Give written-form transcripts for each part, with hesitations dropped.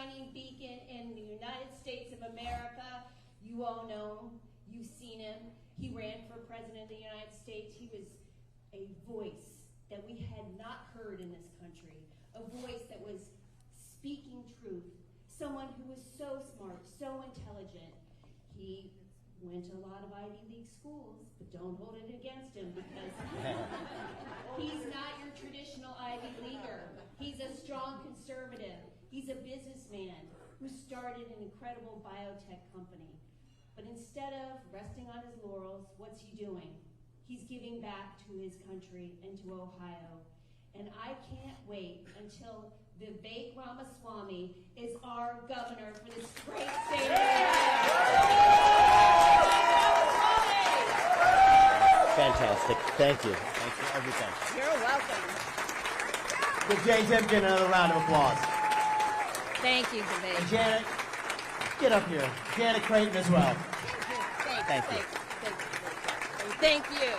shining beacon in the United States of America. You all know him. You've seen him. He ran for president of the United States. He was a voice that we had not heard in this country, a voice that was speaking truth, someone who was so smart, so intelligent. He went to a lot of Ivy League schools, but don't hold it against him because he's not your traditional Ivy Leaguer. He's a strong conservative. He's a businessman who started an incredible biotech company. But instead of resting on his laurels, what's he doing? He's giving back to his country and to Ohio. And I can't wait until Vivek Ramaswamy is our governor for this great state of Ohio. Fantastic. Thank you. Thanks for everything. You're welcome. Give Jane Timken another round of applause. Thank you, Vivek. And Janet, get up here. Janet Creighton as well. Thank you. Thank you.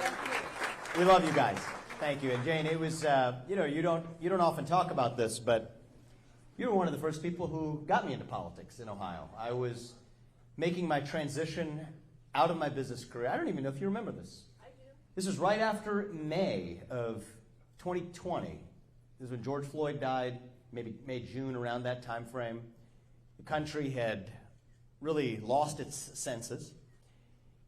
We love you guys. Thank you. And Jane, it was, you don't often talk about this, but you were one of the first people who got me into politics in Ohio. I was making my transition out of my business career. I don't even know if you remember this. I do. This was right after May of 2020. This is when George Floyd died, maybe May, June, around that time frame. The country had really lost its senses.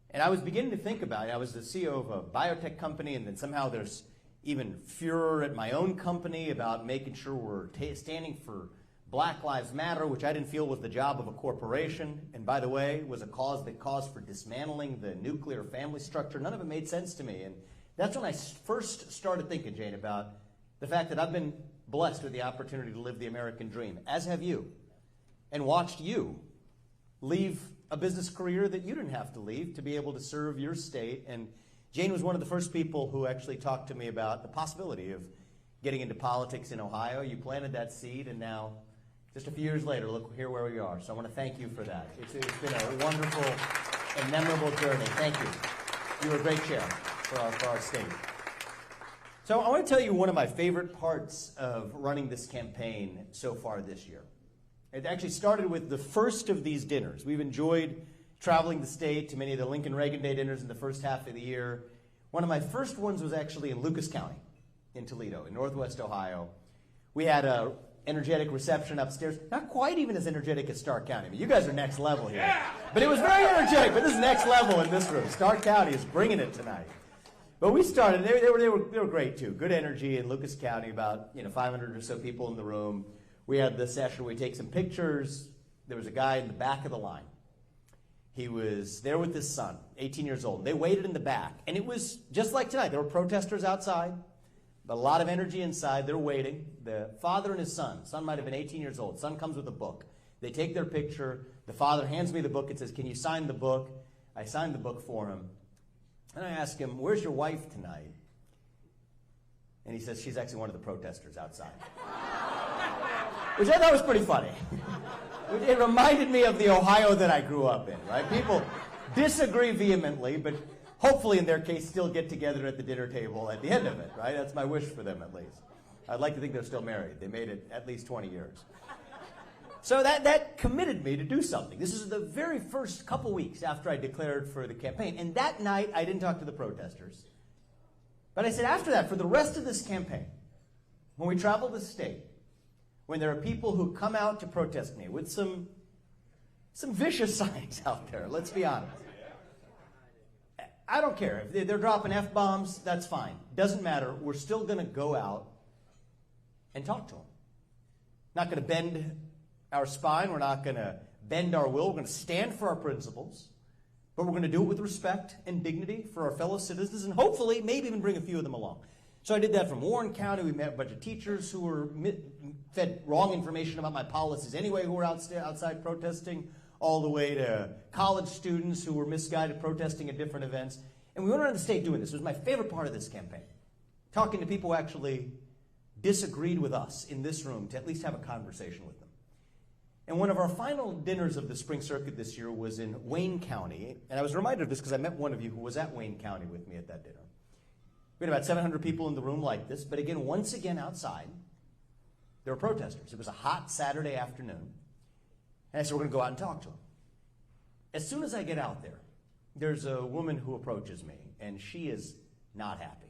And I was beginning to think about it. I was the CEO of a biotech company, and then somehow there's even furor at my own company about making sure we're standing for Black Lives Matter, which I didn't feel was the job of a corporation. And by the way, was a cause that caused for dismantling the nuclear family structure. None of it made sense to me. And that's when I first started thinking, Jane, about the fact that I've been blessed with the opportunity to live the American dream, as have you, and watched you leave a business career that you didn't have to leave to be able to serve your state. And Jane was one of the first people who actually talked to me about the possibility of getting into politics in Ohio. You planted that seed, and now, just a few years later, look here where we are. So I want to thank you for that. It's been a wonderful and memorable journey. Thank you. You were a great chair for our state. So I want to tell you one of my favorite parts of running this campaign so far this year. It actually started with the first of these dinners. We've enjoyed traveling the state to many of the Lincoln Reagan Day dinners in the first half of the year. One of my first ones was actually in Lucas County in Toledo, in northwest Ohio. We had a energetic reception upstairs. Not quite even as energetic as Stark County. I mean, you guys are next level here. Yeah. But it was very energetic, but this is next level in this room. Stark County is bringing it tonight. But we started, they were great too. Good energy in Lucas County, about 500 or so people in the room. We had this session where we take some pictures. There was a guy in the back of the line. He was there with his son, 18 years old. They waited in the back. And it was just like tonight. There were protesters outside, but a lot of energy inside. They're waiting. The father and his son. Son might have been 18 years old. Son comes with a book. They take their picture. The father hands me the book and says, "Can you sign the book?" I signed the book for him. And I ask him, "Where's your wife tonight?" And he says, "She's actually one of the protesters outside." Which I thought was pretty funny. It reminded me of the Ohio that I grew up in, right? People disagree vehemently, but hopefully in their case still get together at the dinner table at the end of it, right? That's my wish for them at least. I'd like to think they're still married. They made it at least 20 years. So that committed me to do something. This is the very first couple weeks after I declared for the campaign. And that night, I didn't talk to the protesters. But I said, after that, for the rest of this campaign, when we travel the state, when there are people who come out to protest me with some vicious signs out there, let's be honest. I don't care. If they're dropping F-bombs, that's fine. Doesn't matter. We're still going to go out and talk to them. Not going to bend our spine. We're not going to bend our will. We're going to stand for our principles. But we're going to do it with respect and dignity for our fellow citizens, and hopefully maybe even bring a few of them along. So I did that from Warren County. We met a bunch of teachers who were fed wrong information about my policies anyway, who were outside protesting, all the way to college students who were misguided protesting at different events. And we went around the state doing this. It was my favorite part of this campaign, talking to people who actually disagreed with us in this room to at least have a conversation with them. And one of our final dinners of the spring circuit this year was in Wayne County. And I was reminded of this because I met one of you who was at Wayne County with me at that dinner. We had about 700 people in the room like this, but again, once again outside, there were protesters. It was a hot Saturday afternoon. And I said, we're going to go out and talk to him. As soon as I get out there, there's a woman who approaches me, and she is not happy.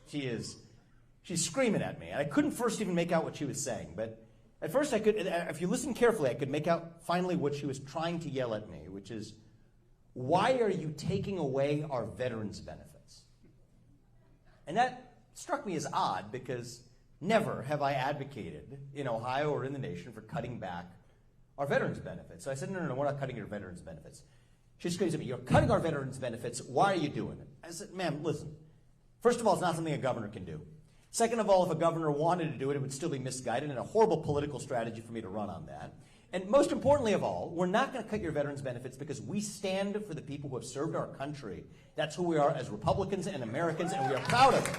She's screaming at me. And I couldn't first even make out what she was saying. But at first I could, if you listen carefully, I could make out finally what she was trying to yell at me, which is, why are you taking away our veterans' benefits? And that struck me as odd because never have I advocated in Ohio or in the nation for cutting back our veterans' benefits. So I said, no, we're not cutting your veterans' benefits. She screams at me, you're cutting our veterans' benefits. Why are you doing it? I said, ma'am, listen. First of all, it's not something a governor can do. Second of all, if a governor wanted to do it, it would still be misguided and a horrible political strategy for me to run on that. And most importantly of all, we're not going to cut your veterans' benefits because we stand for the people who have served our country. That's who we are as Republicans and Americans, and we are proud of it.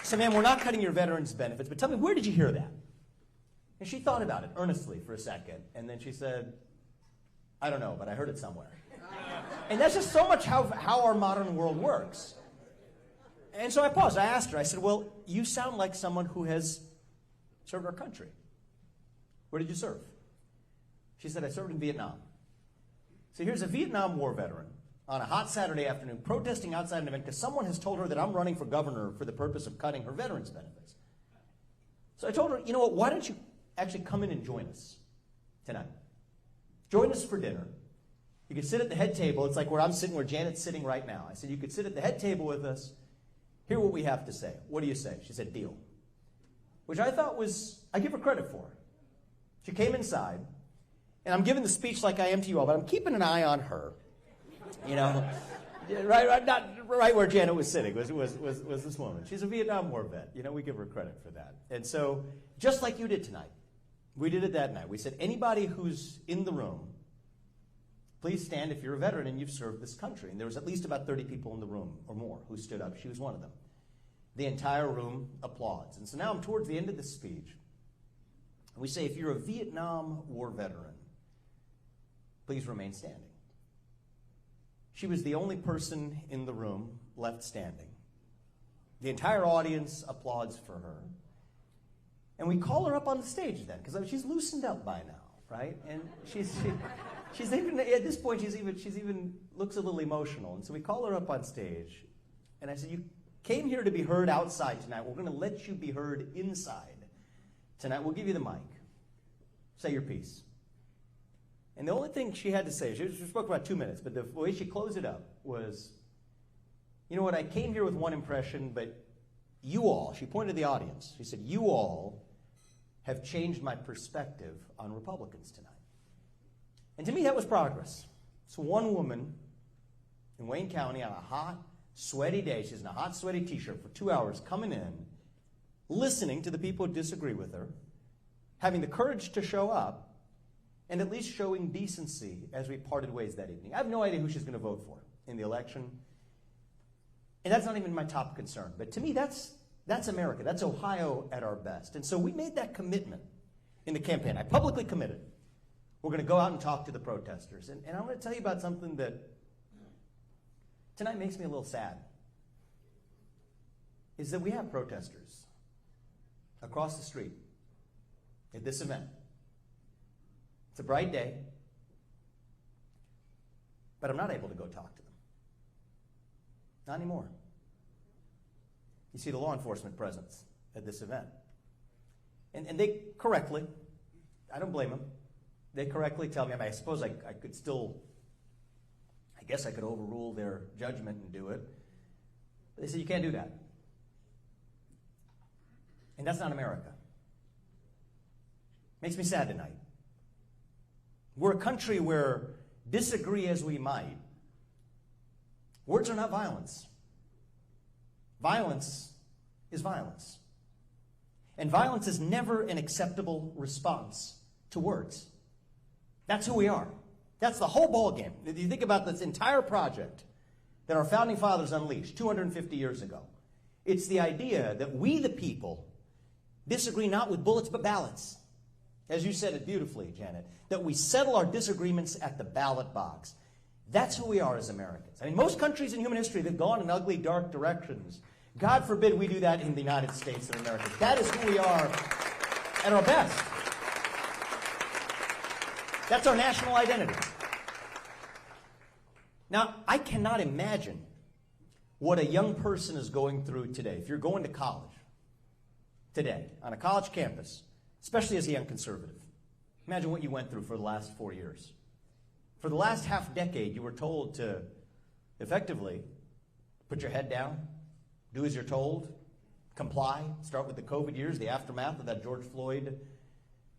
So, ma'am, we're not cutting your veterans' benefits, but tell me, where did you hear that? And she thought about it earnestly for a second, and then she said, I don't know, but I heard it somewhere. And that's just so much how our modern world works. And so I paused. I asked her, I said, well, you sound like someone who has served our country. Where did you serve? She said, I served in Vietnam. So here's a Vietnam War veteran on a hot Saturday afternoon protesting outside an event because someone has told her that I'm running for governor for the purpose of cutting her veterans' benefits. So I told her, you know what, why don't you actually come in and join us tonight? Join us for dinner. You could sit at the head table. It's like where I'm sitting, where Janet's sitting right now. I said, you could sit at the head table with us, hear what we have to say. What do you say? She said, deal. Which I thought was, I give her credit for. She came inside, and I'm giving the speech like I am to you all, but I'm keeping an eye on her. Right where Janet was sitting was this woman. She's a Vietnam War vet. We give her credit for that. And so, just like you did tonight, we did it that night. We said, anybody who's in the room, please stand if you're a veteran and you've served this country. And there was at least about 30 people in the room or more who stood up. She was one of them. The entire room applauds. And so now I'm towards the end of the speech. We say, if you're a Vietnam War veteran, please remain standing. She was the only person in the room left standing. The entire audience applauds for her. And we call her up on the stage then, because she's loosened up by now, right? And she's even, at this point, she's even looks a little emotional. And so we call her up on stage. And I said, you came here to be heard outside tonight. We're going to let you be heard inside tonight. We'll give you the mic. Say your piece. And the only thing she had to say, she spoke for about 2 minutes, but the way she closed it up was, you know what, I came here with one impression, but you all, she pointed to the audience, she said, you all have changed my perspective on Republicans tonight. And to me, that was progress. So one woman in Wayne County on a hot, sweaty day, she's in a hot, sweaty t-shirt for 2 hours, coming in, listening to the people who disagree with her, having the courage to show up, and at least showing decency as we parted ways that evening. I have no idea who she's going to vote for in the election. And that's not even my top concern. But to me, that's America. That's Ohio at our best. And so we made that commitment in the campaign. I publicly committed. We're going to go out and talk to the protesters. And I'm going to tell you about something that tonight makes me a little sad. Is that we have protesters across the street at this event. It's a bright day, but I'm not able to go talk to them. Not anymore. You see the law enforcement presence at this event. And they correctly, I don't blame them, they correctly tell me, I suppose I could still, I guess I could overrule their judgment and do it. But they said, you can't do that. And that's not America. Makes me sad tonight. We're a country where, disagree as we might, words are not violence. Violence is violence. And violence is never an acceptable response to words. That's who we are. That's the whole ballgame. If you think about this entire project that our founding fathers unleashed 250 years ago, it's the idea that we, the people, disagree not with bullets but ballots. As you said it beautifully, Janet, that we settle our disagreements at the ballot box. That's who we are as Americans. I mean, most countries in human history have gone in ugly, dark directions. God forbid we do that in the United States of America. That is who we are at our best. That's our national identity. Now, I cannot imagine what a young person is going through today. If you're going to college today, on a college campus, especially as a young conservative, imagine what you went through for the last 4 years. For the last half decade, you were told to effectively put your head down, do as you're told, comply, start with the COVID years, the aftermath of that George Floyd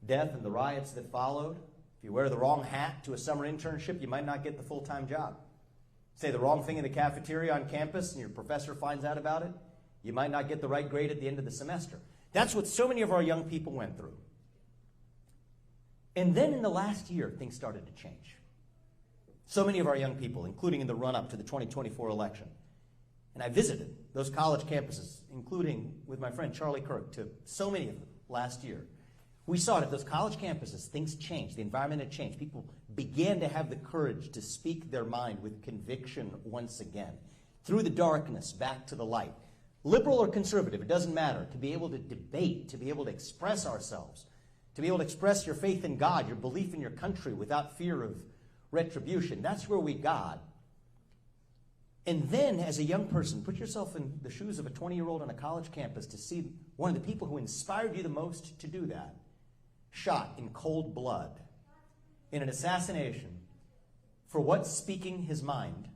death and the riots that followed. If you wear the wrong hat to a summer internship, you might not get the full-time job. Say the wrong thing in the cafeteria on campus and your professor finds out about it, you might not get the right grade at the end of the semester. That's what so many of our young people went through. And then in the last year, things started to change. So many of our young people, including in the run-up to the 2024 election, and I visited those college campuses, including with my friend Charlie Kirk, to so many of them last year. We saw it at those college campuses. Things changed. The environment had changed. People began to have the courage to speak their mind with conviction once again. Through the darkness, back to the light. Liberal or conservative, it doesn't matter. To be able to debate, to be able to express ourselves, to be able to express your faith in God, your belief in your country without fear of retribution. That's where we got. And then, as a young person, put yourself in the shoes of a 20-year-old on a college campus to see one of the people who inspired you the most to do that shot in cold blood in an assassination for what? Speaking his mind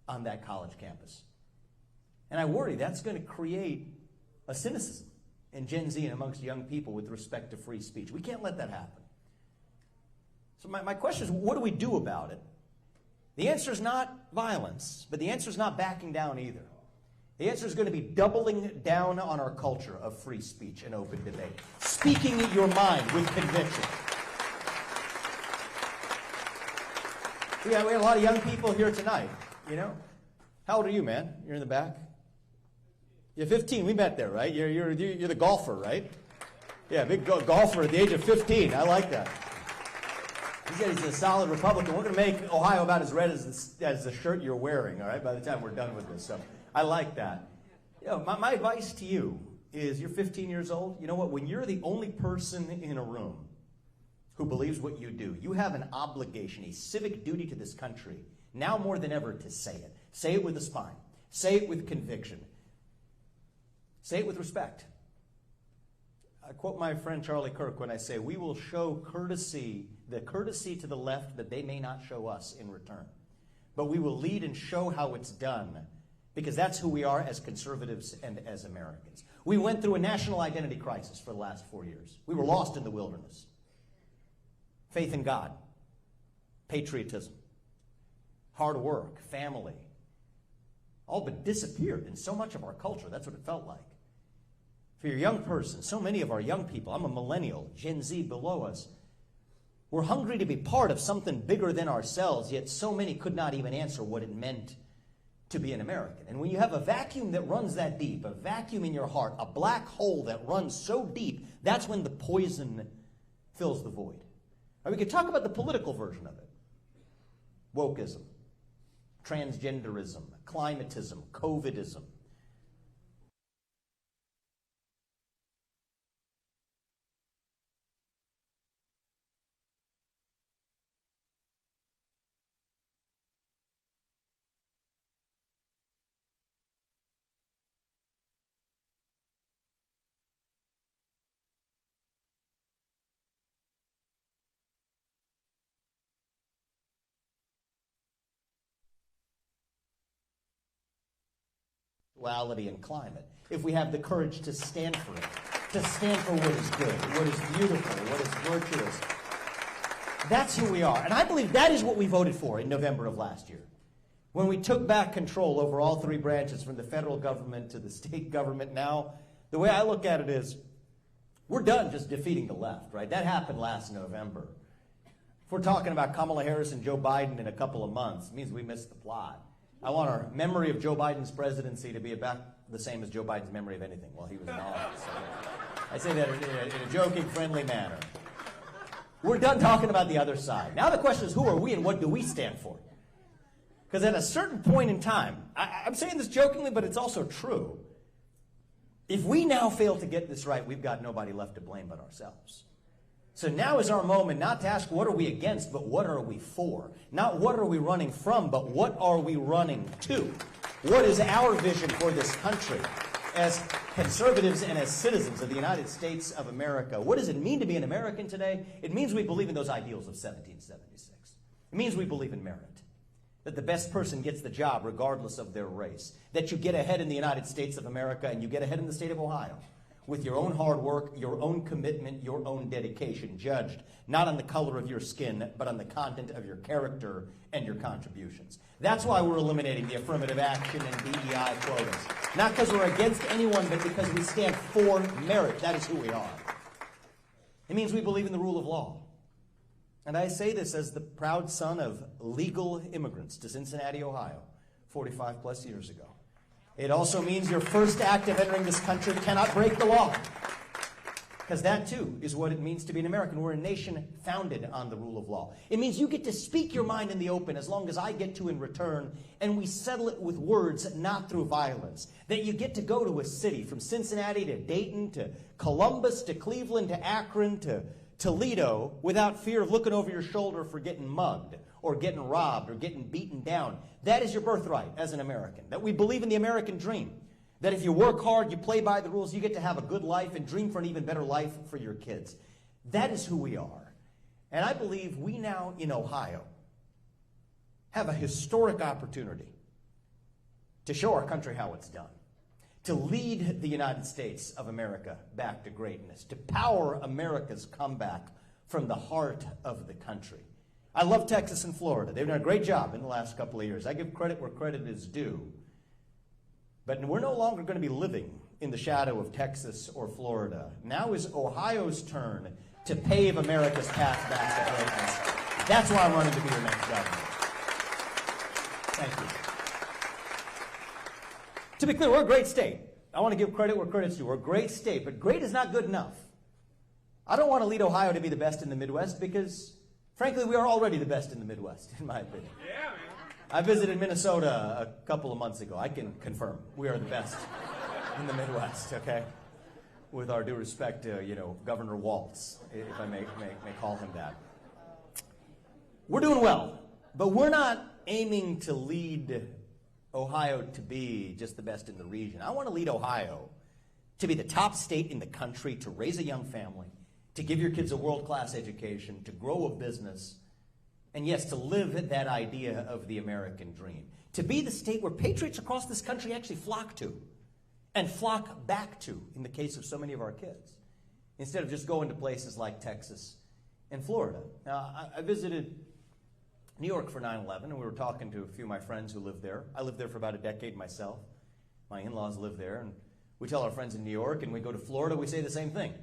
on that college campus. And I worry that's going to create a cynicism in Gen Z and amongst young people with respect to free speech. We can't let that happen. So my question is, what do we do about it? The answer is not violence, but the answer is not backing down either. The answer is going to be doubling down on our culture of free speech and open debate. Speaking your mind with conviction. We had a lot of young people here tonight, you know. How old are you, man? You're in the back? You're 15. We met there, right? You're the golfer, right? Yeah, big golfer at the age of 15. I like that. He said he's a solid Republican. We're going to make Ohio about as red as the shirt you're wearing, all right, by the time we're done with this. So I like that. You know, my advice to you is you're 15 years old. You know what? When you're the only person in a room who believes what you do, you have an obligation, a civic duty to this country, now more than ever, to say it. Say it with a spine. Say it with conviction. Say it with respect. I quote my friend Charlie Kirk when I say, we will show the courtesy to the left that they may not show us in return. But we will lead and show how it's done, because that's who we are as conservatives and as Americans. We went through a national identity crisis for the last 4 years. We were lost in the wilderness. Faith in God, patriotism, hard work, family, all but disappeared in so much of our culture. That's what it felt like. For your young person, so many of our young people, I'm a millennial, Gen Z below us, we're hungry to be part of something bigger than ourselves, yet so many could not even answer what it meant to be an American. And when you have a vacuum that runs that deep, a vacuum in your heart, a black hole that runs so deep, that's when the poison fills the void. Or we could talk about the political version of it. Wokeism, transgenderism, climatism, COVIDism. Duality and climate, if we have the courage to stand for it, to stand for what is good, what is beautiful, what is virtuous. That's who we are. And I believe that is what we voted for in November of last year, when we took back control over all three branches, from the federal government to the state government. Now, the way I look at it is, we're done just defeating the left, right? That happened last November. If we're talking about Kamala Harris and Joe Biden in a couple of months, it means we missed the plot. I want our memory of Joe Biden's presidency to be about the same as Joe Biden's memory of anything while he was in office. I say that in a joking, friendly manner. We're done talking about the other side. Now the question is, who are we and what do we stand for? Because at a certain point in time, I'm saying this jokingly, but it's also true. If we now fail to get this right, we've got nobody left to blame but ourselves. So now is our moment not to ask what are we against, but what are we for? Not what are we running from, but what are we running to? What is our vision for this country as conservatives and as citizens of the United States of America? What does it mean to be an American today? It means we believe in those ideals of 1776. It means we believe in merit. That the best person gets the job regardless of their race. That you get ahead in the United States of America and you get ahead in the state of Ohio with your own hard work, your own commitment, your own dedication, judged not on the color of your skin, but on the content of your character and your contributions. That's why we're eliminating the affirmative action and DEI quotas. Not because we're against anyone, but because we stand for merit. That is who we are. It means we believe in the rule of law. And I say this as the proud son of legal immigrants to Cincinnati, Ohio, 45 plus years ago. It also means your first act of entering this country cannot break the law. Because that, too, is what it means to be an American. We're a nation founded on the rule of law. It means you get to speak your mind in the open as long as I get to in return, and we settle it with words, not through violence. That you get to go to a city from Cincinnati to Dayton to Columbus to Cleveland to Akron to Toledo without fear of looking over your shoulder for getting mugged or getting robbed or getting beaten down. That is your birthright as an American. That we believe in the American dream. That if you work hard, you play by the rules, you get to have a good life and dream for an even better life for your kids. That is who we are. And I believe we now in Ohio have a historic opportunity to show our country how it's done. To lead the United States of America back to greatness, to power America's comeback from the heart of the country. I love Texas and Florida. They've done a great job in the last couple of years. I give credit where credit is due. But we're no longer going to be living in the shadow of Texas or Florida. Now is Ohio's turn to pave America's path back to greatness. That's why I'm running to be your next governor. Thank you. To be clear, we're a great state. I want to give credit where credit's due. We're a great state, but great is not good enough. I don't want to lead Ohio to be the best in the Midwest because, frankly, we are already the best in the Midwest, in my opinion. Yeah, man. I visited Minnesota a couple of months ago. I can confirm we are the best in the Midwest, okay? With our due respect to, Governor Waltz, if I may call him that. We're doing well, but we're not aiming to lead Ohio to be just the best in the region. I want to lead Ohio to be the top state in the country to raise a young family, to give your kids a world-class education, to grow a business, and yes, to live that idea of the American dream. To be the state where patriots across this country actually flock to and flock back to in the case of so many of our kids, instead of just going to places like Texas and Florida. Now, I visited New York for 9/11, and we were talking to a few of my friends who lived there. I lived there for about a decade myself. My in-laws live there, and we tell our friends in New York, and we go to Florida, we say the same thing.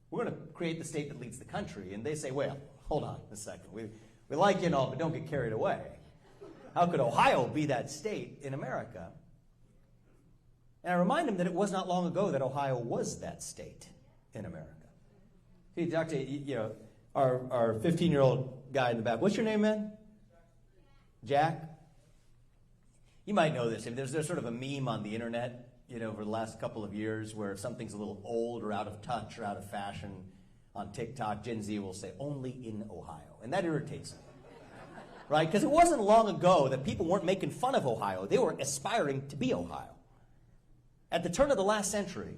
We're going to create the state that leads the country. And they say, well, hold on a second. We like you and all, but don't get carried away. How could Ohio be that state in America? And I remind them that it was not long ago that Ohio was that state in America. See, talk to, our 15-year-old guy in the back. What's your name, man? Jack? You might know this. There's sort of a meme on the internet, over the last couple of years where something's a little old or out of touch or out of fashion. On TikTok, Gen Z will say, only in Ohio. And that irritates me. Right? Because it wasn't long ago that people weren't making fun of Ohio. They were aspiring to be Ohio. At the turn of the last century,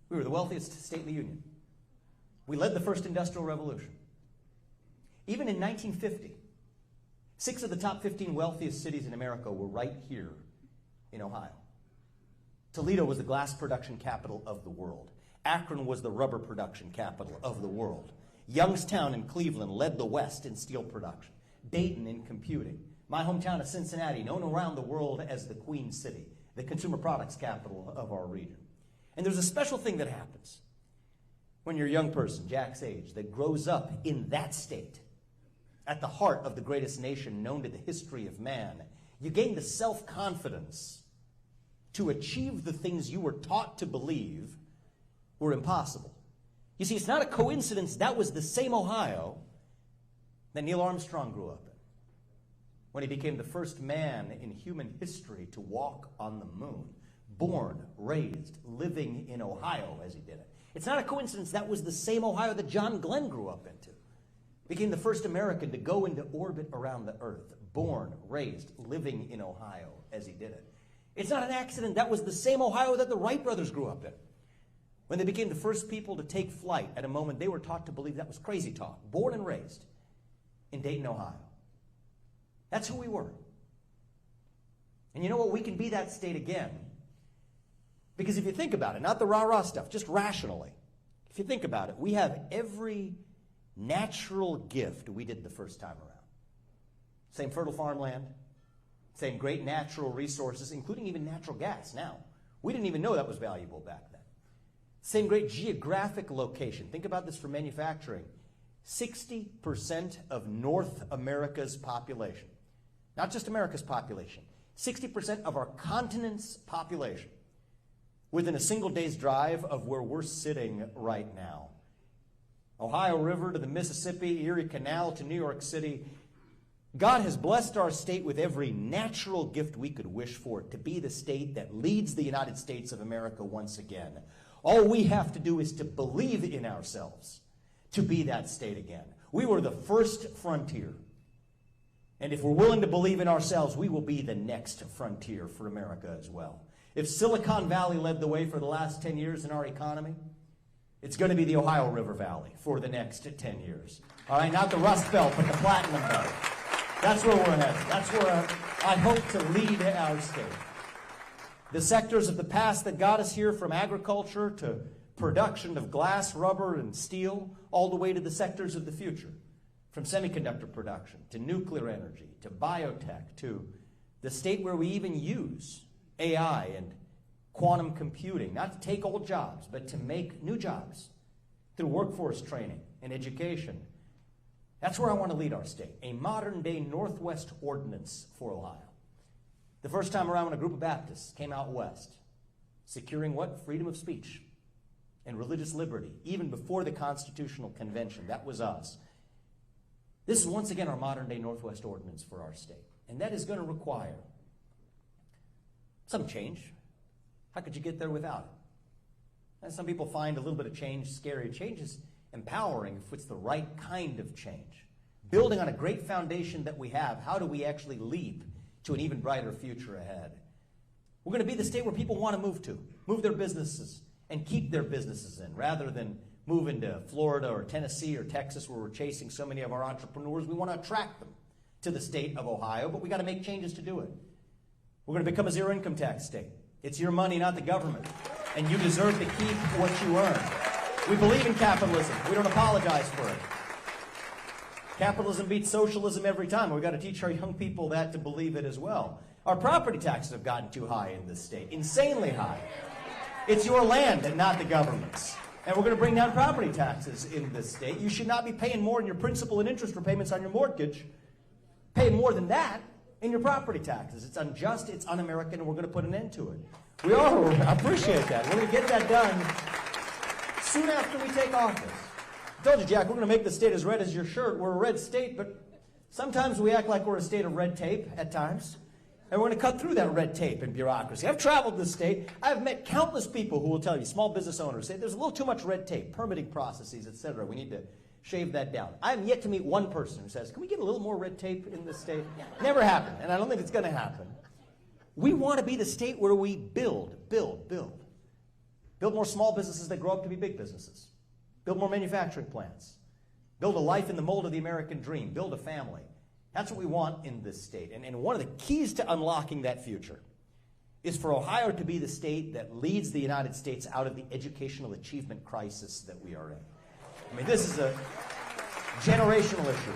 we were the wealthiest state in the Union. We led the first industrial revolution. Even in 1950, 6 of the top 15 wealthiest cities in America were right here in Ohio. Toledo was the glass production capital of the world. Akron was the rubber production capital of the world. Youngstown and Cleveland led the West in steel production. Dayton in computing. My hometown of Cincinnati, known around the world as the Queen City, the consumer products capital of our region. And there's a special thing that happens when you're a young person, Jack's age, that grows up in that state, at the heart of the greatest nation known to the history of man. You gain the self-confidence to achieve the things you were taught to believe were impossible. You see, it's not a coincidence that was the same Ohio that Neil Armstrong grew up in when he became the first man in human history to walk on the moon. born, raised, living in Ohio as he did it. It's not a coincidence that was the same Ohio that John Glenn grew up into. Became the first American to go into orbit around the earth, born, raised, living in Ohio as he did it. It's not an accident. That was the same Ohio that the Wright brothers grew up in. When they became the first people to take flight at a moment they were taught to believe that was crazy talk, born and raised in Dayton, Ohio. That's who we were. And you know what? We can be that state again. Because if you think about it, not the rah-rah stuff, just rationally, if you think about it, we have every natural gift we did the first time around. Same fertile farmland, same great natural resources, including even natural gas now. We didn't even know that was valuable back then. Same great geographic location. Think about this for manufacturing. 60% of North America's population, not just America's population, 60% of our continent's population within a single day's drive of where we're sitting right now. Ohio River to the Mississippi, Erie Canal to New York City. God has blessed our state with every natural gift we could wish for it to be the state that leads the United States of America once again. All we have to do is to believe in ourselves to be that state again. We were the first frontier. And if we're willing to believe in ourselves, we will be the next frontier for America as well. If Silicon Valley led the way for the last 10 years in our economy, it's going to be the Ohio River Valley for the next 10 years. All right, not the Rust Belt, but the Platinum Belt. That's where we're headed. That's where I hope to lead our state. The sectors of the past that got us here, from agriculture to production of glass, rubber, and steel, all the way to the sectors of the future, from semiconductor production to nuclear energy to biotech to the state where we even use AI and quantum computing, not to take old jobs, but to make new jobs through workforce training and education. That's where I want to lead our state, a modern-day Northwest ordinance for Ohio. The first time around when a group of Baptists came out west, securing what? Freedom of speech and religious liberty, even before the Constitutional Convention. That was us. This is once again our modern-day Northwest ordinance for our state, and that is going to require some change. How could you get there without it? And some people find a little bit of change scary. Change is empowering if it's the right kind of change. Building on a great foundation that we have, how do we actually leap to an even brighter future ahead? We're going to be the state where people want to move their businesses and keep their businesses in, rather than move into Florida or Tennessee or Texas where we're chasing so many of our entrepreneurs. We want to attract them to the state of Ohio, but we got to make changes to do it. We're going to become a zero income tax state. It's your money, not the government. And you deserve to keep what you earn. We believe in capitalism. We don't apologize for it. Capitalism beats socialism every time. We've got to teach our young people that to believe it as well. Our property taxes have gotten too high in this state, insanely high. It's your land and not the government's. And we're going to bring down property taxes in this state. You should not be paying more in your principal and interest repayments on your mortgage. Pay more than that in your property taxes. It's unjust, it's un-American, and we're going to put an end to it. We are. I appreciate that. We're going to get that done soon after we take office. I told you, Jack, we're going to make the state as red as your shirt. We're a red state, but sometimes we act like we're a state of red tape at times. And we're going to cut through that red tape and bureaucracy. I've traveled this state. I've met countless people who will tell you, small business owners, say there's a little too much red tape, permitting processes, etc. We need to shave that down. I have yet to meet one person who says, can we get a little more red tape in this state? Never happened, and I don't think it's going to happen. We want to be the state where we build. Build more small businesses that grow up to be big businesses. Build more manufacturing plants. Build a life in the mold of the American dream. Build a family. That's what we want in this state. And one of the keys to unlocking that future is for Ohio to be the state that leads the United States out of the educational achievement crisis that we are in. I mean, this is a generational issue.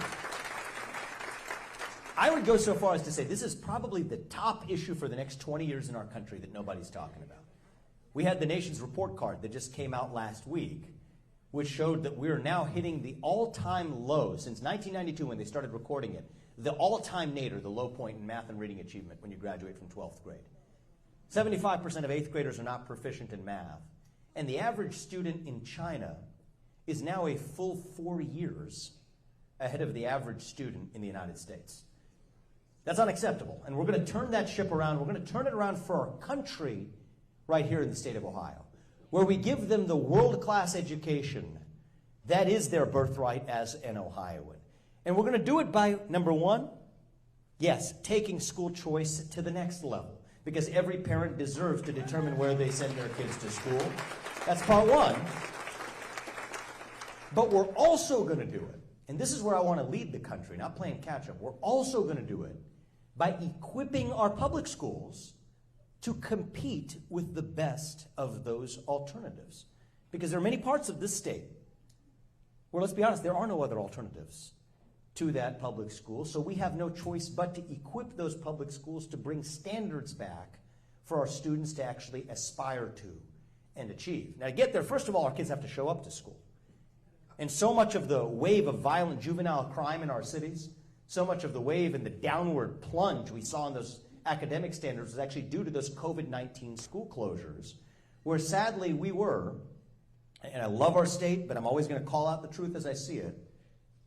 I would go so far as to say this is probably the top issue for the next 20 years in our country that nobody's talking about. We had the nation's report card that just came out last week, which showed that we're now hitting the all-time low since 1992 when they started recording it, the all-time nadir, the low point in math and reading achievement when you graduate from 12th grade. 75% of 8th graders are not proficient in math, and the average student in China is now a full 4 years ahead of the average student in the United States. That's unacceptable, and we're going to turn that ship around. We're going to turn it around for our country right here in the state of Ohio, where we give them the world-class education that is their birthright as an Ohioan. And we're going to do it by, number one, yes, taking school choice to the next level, because every parent deserves to determine where they send their kids to school. That's part one. But we're also going to do it, and this is where I want to lead the country, not playing catch-up. We're also going to do it by equipping our public schools to compete with the best of those alternatives. Because there are many parts of this state where, let's be honest, there are no other alternatives to that public school, so we have no choice but to equip those public schools to bring standards back for our students to actually aspire to and achieve. Now, to get there, first of all, our kids have to show up to school. And so much of the wave of violent juvenile crime in our cities, so much of the wave and the downward plunge we saw in those academic standards was actually due to those COVID-19 school closures, where sadly we were, and I love our state, but I'm always going to call out the truth as I see it.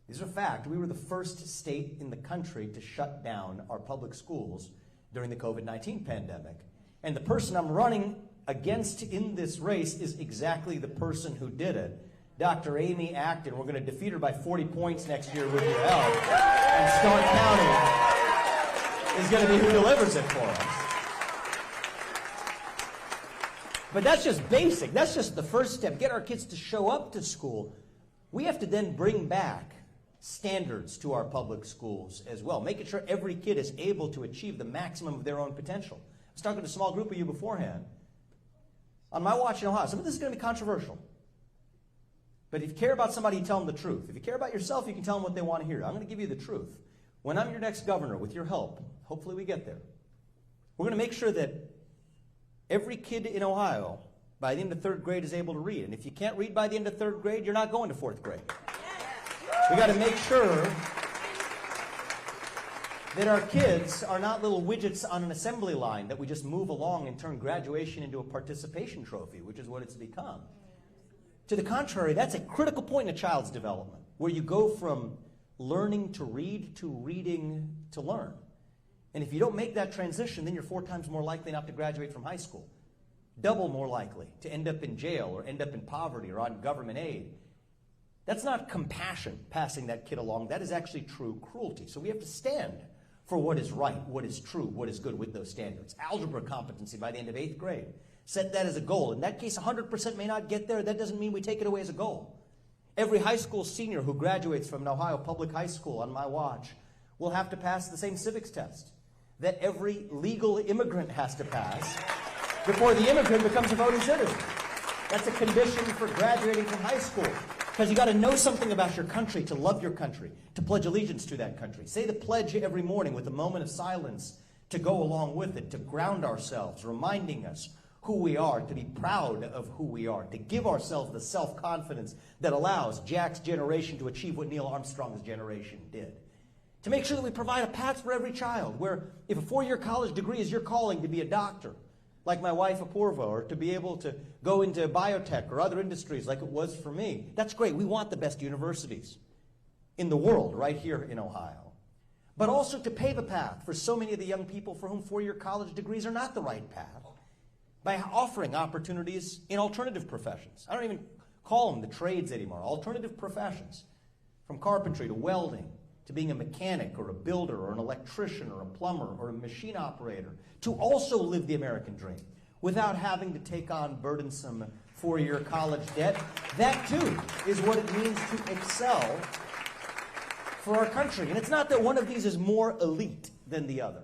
These are fact. We were the first state in the country to shut down our public schools during the COVID-19 pandemic. And the person I'm running against in this race is exactly the person who did it. Dr. Amy Acton. We're going to defeat her by 40 points next year with your help. And Stark County is going to be who delivers it for us. But that's just basic. That's just the first step. Get our kids to show up to school. We have to then bring back standards to our public schools as well, making sure every kid is able to achieve the maximum of their own potential. I was talking to a small group of you beforehand. On my watch in Ohio, some of this is going to be controversial. But if you care about somebody, you tell them the truth. If you care about yourself, you can tell them what they want to hear. I'm going to give you the truth. When I'm your next governor, with your help, hopefully we get there, we're going to make sure that every kid in Ohio, by the end of third grade, is able to read. And if you can't read by the end of third grade, you're not going to fourth grade. We got to make sure that our kids are not little widgets on an assembly line that we just move along and turn graduation into a participation trophy, which is what it's become. To the contrary, that's a critical point in a child's development, where you go from learning to read to reading to learn. And if you don't make that transition, then you're 4 times more likely not to graduate from high school. Double more likely to end up in jail or end up in poverty or on government aid. That's not compassion passing that kid along. That is actually true cruelty. So we have to stand for what is right, what is true, what is good with those standards. Algebra competency by the end of 8th grade. Set that as a goal. In that case, 100% may not get there. That doesn't mean we take it away as a goal. Every high school senior who graduates from an Ohio public high school on my watch will have to pass the same civics test that every legal immigrant has to pass before the immigrant becomes a voting citizen. That's a condition for graduating from high school. Because you got to know something about your country, to love your country, to pledge allegiance to that country. Say the pledge every morning with a moment of silence to go along with it, to ground ourselves, reminding us who we are, to be proud of who we are, to give ourselves the self-confidence that allows Jack's generation to achieve what Neil Armstrong's generation did. To make sure that we provide a path for every child, where if a 4-year college degree is your calling to be a doctor, like my wife Apurva, or to be able to go into biotech or other industries like it was for me, that's great. We want the best universities in the world right here in Ohio. But also to pave a path for so many of the young people for whom 4-year college degrees are not the right path, by offering opportunities in alternative professions. I don't even call them the trades anymore. Alternative professions, from carpentry to welding, to being a mechanic or a builder or an electrician or a plumber or a machine operator, to also live the American dream without having to take on burdensome 4-year college debt. That too is what it means to excel for our country. And it's not that one of these is more elite than the other.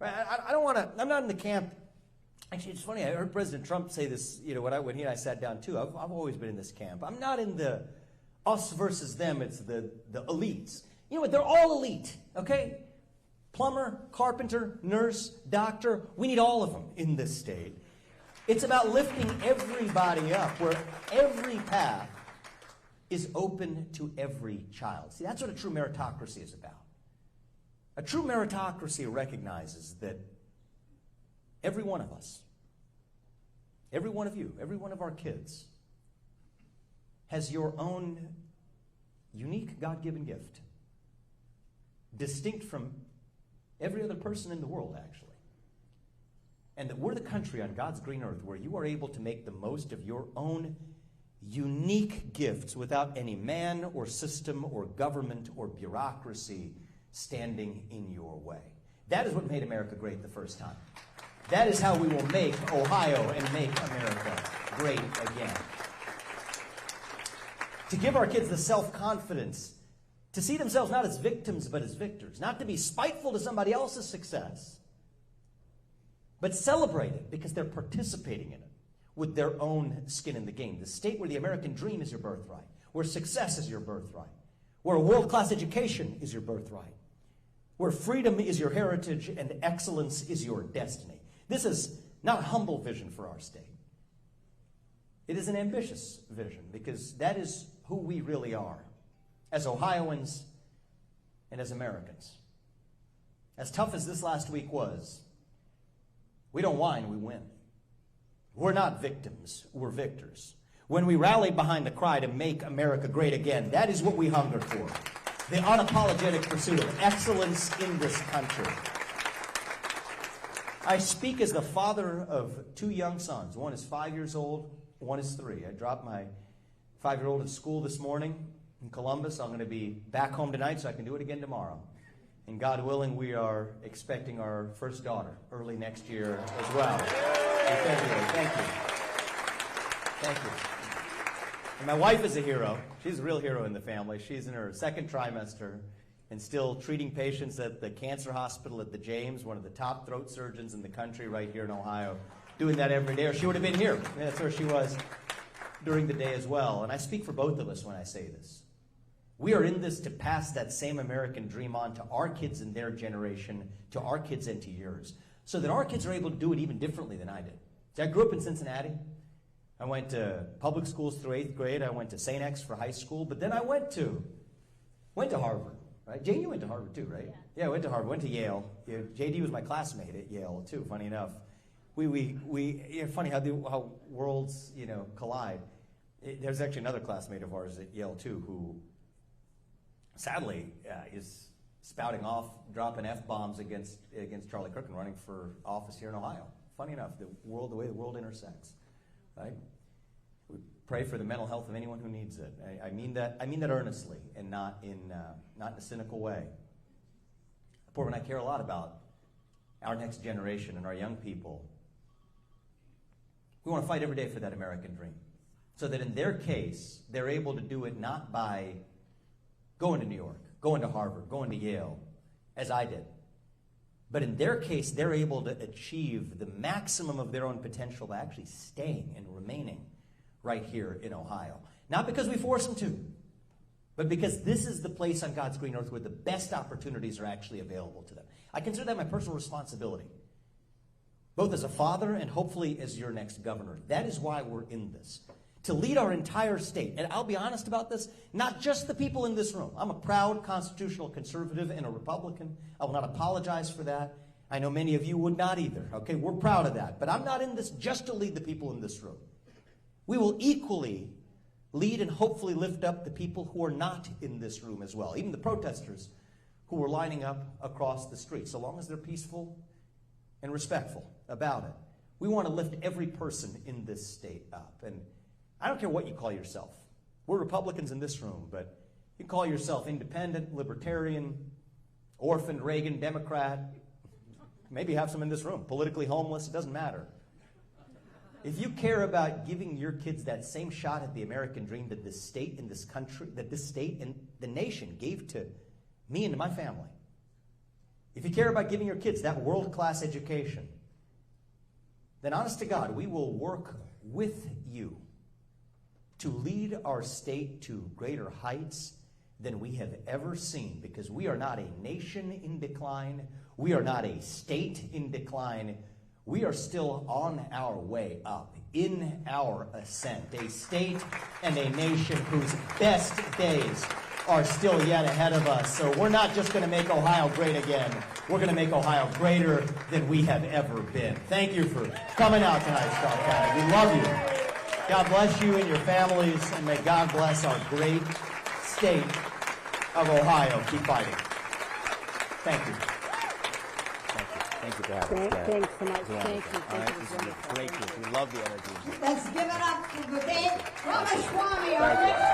I'm not in the camp. Actually, it's funny, I heard President Trump say this, when he and I sat down too. I've always been in this camp. I'm not in the us versus them, it's the elites. You know what, they're all elite, okay? Plumber, carpenter, nurse, doctor, we need all of them in this state. It's about lifting everybody up, where every path is open to every child. See, that's what a true meritocracy is about. A true meritocracy recognizes that every one of us, every one of you, every one of our kids has your own unique God-given gift, distinct from every other person in the world, actually. and that we're the country on God's green earth where you are able to make the most of your own unique gifts without any man or system or government or bureaucracy standing in your way. That is what made America great the first time. That is how we will make Ohio and make America great again. To give our kids the self-confidence to see themselves not as victims but as victors, not to be spiteful to somebody else's success, but celebrate it because they're participating in it with their own skin in the game. The state where the American dream is your birthright, where success is your birthright, where a world-class education is your birthright, where freedom is your heritage and excellence is your destiny. This is not a humble vision for our state. It is an ambitious vision because that is who we really are as Ohioans and as Americans. As tough as this last week was, we don't whine, we win. We're not victims, we're victors. When we rallied behind the cry to make America great again, that is what we hungered for. The unapologetic pursuit of excellence in this country. I speak as the father of two young sons. One is 5 years old, one is 3. I dropped my 5-year-old at school this morning in Columbus. I'm going to be back home tonight so I can do it again tomorrow. And God willing, we are expecting our first daughter early next year as well. In February. Thank you. Thank you. And my wife is a hero. She's a real hero in the family. She's in her 2nd trimester and still treating patients at the cancer hospital at the James, one of the top throat surgeons in the country right here in Ohio, doing that every day. Or she would have been here. That's where she was during the day as well. And I speak for both of us when I say this. We are in this to pass that same American dream on to our kids and their generation, to our kids and to yours, so that our kids are able to do it even differently than I did. See, I grew up in Cincinnati. I went to public schools through 8th grade. I went to St. X for high school, but then I went to Harvard, right? Jane, you went to Harvard too, right? Yeah, I went to Harvard, went to Yale. Yeah, JD was my classmate at Yale too, funny enough. Funny how worlds, collide. There's actually another classmate of ours at Yale too who sadly is spouting off, dropping F-bombs against Charlie Kirk and running for office here in Ohio. Funny enough, the way the world intersects, right? We pray for the mental health of anyone who needs it. I mean that earnestly and not in a cynical way. Portman, I care a lot about our next generation and our young people. We want to fight every day for that American dream, so that in their case, they're able to do it not by going to New York, going to Harvard, going to Yale, as I did. But in their case, they're able to achieve the maximum of their own potential by actually staying and remaining right here in Ohio. Not because we force them to, but because this is the place on God's green earth where the best opportunities are actually available to them. I consider that my personal responsibility, both as a father and hopefully as your next governor. That is why we're in this. To lead our entire state. And I'll be honest about this, not just the people in this room. I'm a proud constitutional conservative and a Republican. I will not apologize for that. I know many of you would not either. Okay, we're proud of that. But I'm not in this just to lead the people in this room. We will equally lead and hopefully lift up the people who are not in this room as well. Even the protesters who were lining up across the street, so long as they're peaceful and respectful about it. We want to lift every person in this state up. And I don't care what you call yourself. We're Republicans in this room, but you call yourself independent, libertarian, orphaned, Reagan, Democrat. Maybe have some in this room. Politically homeless, it doesn't matter. If you care about giving your kids that same shot at the American dream that this state and this country, that this state and the nation gave to me and to my family, if you care about giving your kids that world-class education, then honest to God, we will work with you to lead our state to greater heights than we have ever seen, because we are not a nation in decline. We are not a state in decline. We are still on our way up, in our ascent, a state and a nation whose best days are still yet ahead of us. So we're not just going to make Ohio great again. We're going to make Ohio greater than we have ever been. Thank you for coming out tonight, Stark County. We love you. God bless you and your families, and may God bless our great state of Ohio. Keep fighting. Thank you. Thank you. Thank you for having us. Thanks so much. It's wonderful. Thank you. All right, this is a great group. We love the energy. Let's give it up for Vivek Ramaswamy, Thank our you.